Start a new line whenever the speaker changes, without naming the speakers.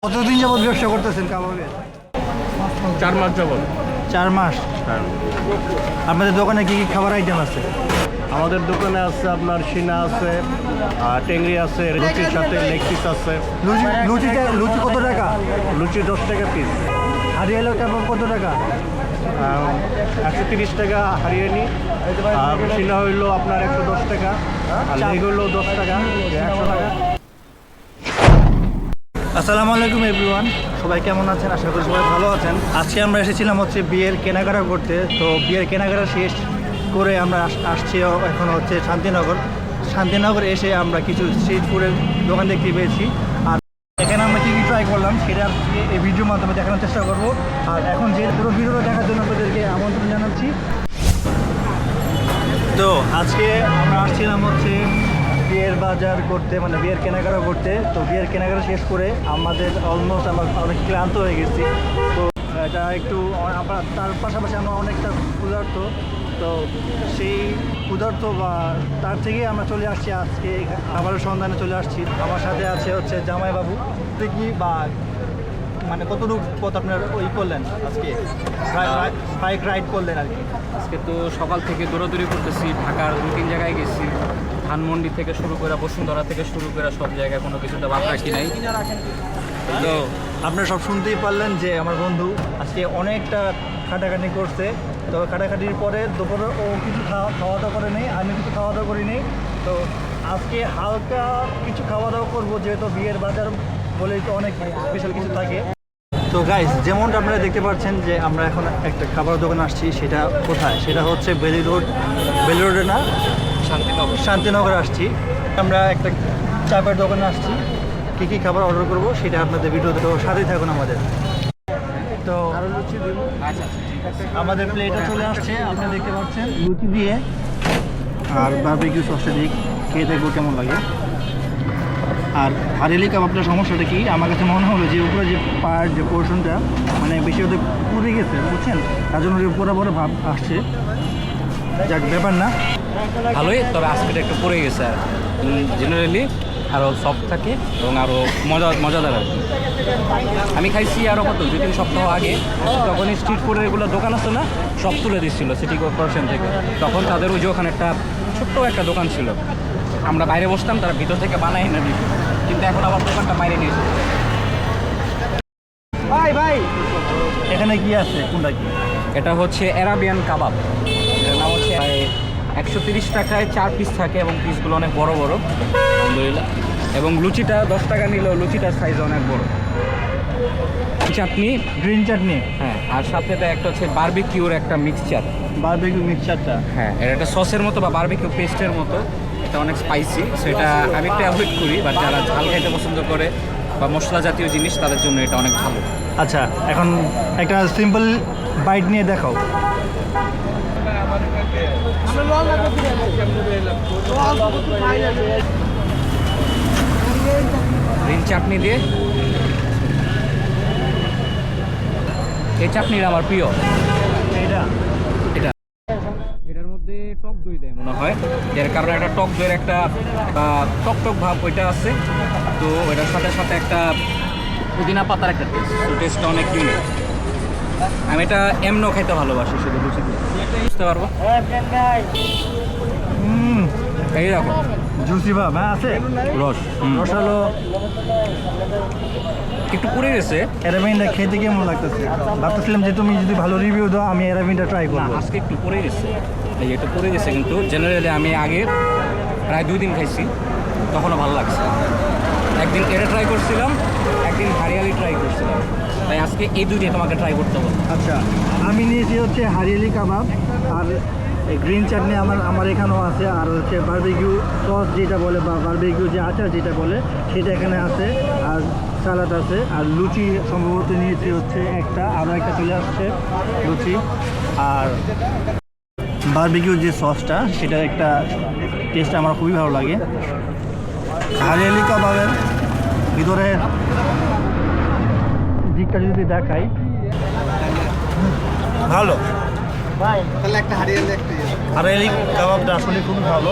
কতদিন যাবত ব্যবসা করতেছেন কাবাবের?
4 মাস যাবত।
4 মাস। আপনাদের দোকানে কি কি খাবার আইটেম আছে?
আমাদের দোকানে আছে আপনার সিনা আছে, টেংরি আছে, লুচির সাথে লেগ পিস আছে।
লুচি কত টাকা?
লুচি 10 টাকা পিস।
হারিয়ালো কাবাব কত টাকা?
130 টাকা হারিয়ানি। সিনা হইলো আপনার 110 টাকা, আর লেগ হইলো 10 টাকা, 100 টাকা।
আসসালামু আলাইকুম এভরিওয়ান, সবাই কেমন আছেন? আশা করি সবাই ভালো আছেন। আজকে আমরা এসেছিলাম হচ্ছে বিয়ের কেনাকাটা করতে। তো বিয়ের কেনাকাটা শেষ করে আমরা আসছি এখন হচ্ছে শান্তিনগর এসে আমরা কিছু স্ট্রিট ফুডের দোকান দেখতে পেয়েছি। আর এখানে আমরা কী কী ট্রাই করলাম সেটা আজকে এই ভিডিওর মাধ্যমে দেখানোর চেষ্টা করব। আর এখন যে পুরো ভিডিওটা দেখার জন্য আপনাদেরকে আমন্ত্রণ জানাচ্ছি। তো আজকে আমরা আসছিলাম হচ্ছে বিয়ের বাজার করতে, মানে বিয়ের কেনাকাটা করতে। তো বিয়ের কেনাকাটা শেষ করে আমাদের অলমোস্ট আমরা অনেক ক্লান্ত হয়ে গেছি। তো এটা একটু তার পাশাপাশি আমরা অনেকটা ক্ষুধার্ত। তো সেই ক্ষুধার্ত বা তার থেকেই আমরা চলে আসছি আজকে খাবারের সন্ধানে চলে আসছি। আমার সাথে আছে হচ্ছে জামাইবাবু। দেখি বা মানে কতটুকু পথ আপনার করলেন আজকে, বাইক রাইড করলেন আর কি?
আজকে তো সকাল থেকে দৌড়াদৌড়ি করতেছি, ঢাকার 2-3 জায়গায় গেছি। ধানমন্ডি থেকে শুরু করে বসুন্ধরা থেকে শুরু করে সব জায়গায় কোনো কিছুতে বাদ রাখি নাই।
তো আপনারা সব শুনতেই পারলেন যে আমার বন্ধু আজকে অনেকটা খাটাখাটি করছে। তো খাটাখাটির পরে দুপুরে ও কিছু খাওয়া দাওয়া করে নেই, আমি কিছু খাওয়া দাওয়া করি নেই। তো আজকে হালকা কিছু খাওয়া দাওয়া করবো, যেহেতু বিয়ের বাজার বলেই তো অনেক স্পেশাল কিছু থাকে। তো গাইস, যেমনটা আপনারা দেখতে পাচ্ছেন যে আমরা এখন একটা খাবার দোকানে আসছি। সেটা কোথায়? সেটা হচ্ছে বেলি রোডে না, শান্তিনগর আসছি। আমরা একটা চাপের দোকানে আসছি। কী কী খাবার অর্ডার করব সেটা আপনাদের ভিডিওতে, তো সাথেই থাকুন আমাদের। তো আমাদের প্লেটে চলে আসছে, আপনি দেখতে পাচ্ছেন, লুচি দিয়ে আর বারবিকিউ সসটা দিয়ে খেয়ে দেখবো কেমন লাগে। আর হারিয়ালি কাবাবটার সমস্যাটা কি আমার কাছে মনে হলো যে উপরে যে পায়ের যে পোর্শনটা মানে বেশি হতে পুড়ে গেছে, বুঝছেন, তার জন্য বড় বড় ভাব আসছে। যাক, ব্যাপার না,
ভালোই, তবে আজকেটা একটু পড়ে গেছে। আর জেনারেলি আরও সফট থাকে এবং আরও মজাদার আর কি। আমি খাইছি আরও কত 2-3 সপ্তাহ আগে, তখন স্ট্রিট ফুডের এগুলো দোকান আছে না, সব তুলে দিচ্ছিল সিটি কর্পোরেশন থেকে। তখন তাদের ওই যে ওখানে একটা ছোট্ট একটা দোকান ছিল, আমরা বাইরে বসতাম, তারা ভিতর থেকে বানাই না দিত। কিন্তু এখন আবার দোকানটা বাইরে নিয়ে এসেছে।
ভাই এখানে কি আছে? কোনটা কি?
এটা হচ্ছে অ্যারাবিয়ান কাবাব। এটার নাম হচ্ছে 130 টাকায় 4 পিস থাকে এবং পিসগুলো অনেক বড় বড়, আলহামদুলিল্লাহ। এবং লুচিটা 10 টাকা নিলেও লুচিটার সাইজ অনেক বড়। চাটনি,
গ্রিন চাটনি,
হ্যাঁ, আর সাথে একটা হচ্ছে বারবিকিউর একটা মিক্সচার।
বারবিকিউ মিক্সচারটা,
হ্যাঁ, এটা একটা সসের মতো বা বারবিকিউ পেস্টের মতো। এটা অনেক স্পাইসি, সেটা আমি একটু অ্যাভয়েড করি, বাট যারা ঝাল খেতে পছন্দ করে বা মশলা জাতীয় জিনিস তাদের জন্য এটা অনেক ভালো।
আচ্ছা, এখন একটা সিম্পল বাইট নিয়ে দেখাও।
গ্রিন চাটনি দিয়ে, এই চাটনিটা আমার প্রিয়। এটার মধ্যে টক দই দেয় মনে হয়, এর কারণে একটা টক দইয়ের একটা টক ভাব ওইটা আছে। তো ওইটার সাথে সাথে একটা পুদিনা পাতার একটা টেস্ট, তো টেস্টটা অনেক ইউনিক। আমি এটা এমনও খাইতে ভালোবাসি, শুধু লুচি দিয়ে, বুঝতে পারবো। এইরকম
জুসি ভাব, হ্যাঁ আছে
রস,
রসালো,
একটু পুড়ে গেছে।
অ্যারাবিনটা খেতে কেমন লাগতেছে? ভাবতেছিলাম যে তুমি যদি ভালো রিভিউ দাও আমি অ্যারাবিনটা ট্রাই
না,
করবো।
আজকে একটু পড়ে গেছে, এই একটু পড়ে গেছে, কিন্তু জেনারেলি আমি আগে প্রায় 2 দিন খাইছি, তখনও ভালো লাগছে। একদিন এটা ট্রাই করছিলাম, একদিন হারিয়ালি ট্রাই করছিলাম, তাই আজকে এই দুইটাই তোমাকে ট্রাই করতে হবে।
আচ্ছা, আমি নিয়েছি হচ্ছে হারিয়ালি কাবাব, আর গ্রিন চাটনি আমার এখানেও আছে, আর হচ্ছে বারবিকিউ সস যেটা বলে বা বারবিকিউ যে আচার যেটা বলে সেটা এখানে আছে, আর সালাদ আছে, আর লুচি সম্ভবত নিয়েছি হচ্ছে একটা, আরও একটা চলে আসছে লুচি। আর বারবিকিউ যে সসটা সেটা একটা টেস্ট আমার খুবই ভালো লাগে। হারিয়ালি কাবাবের ভিতরে দিকটা যদি দেখাই, ভালো ভাই, তাহলে একটা হারিয়ালি কাবাবটা আসলে খুবই ভালো।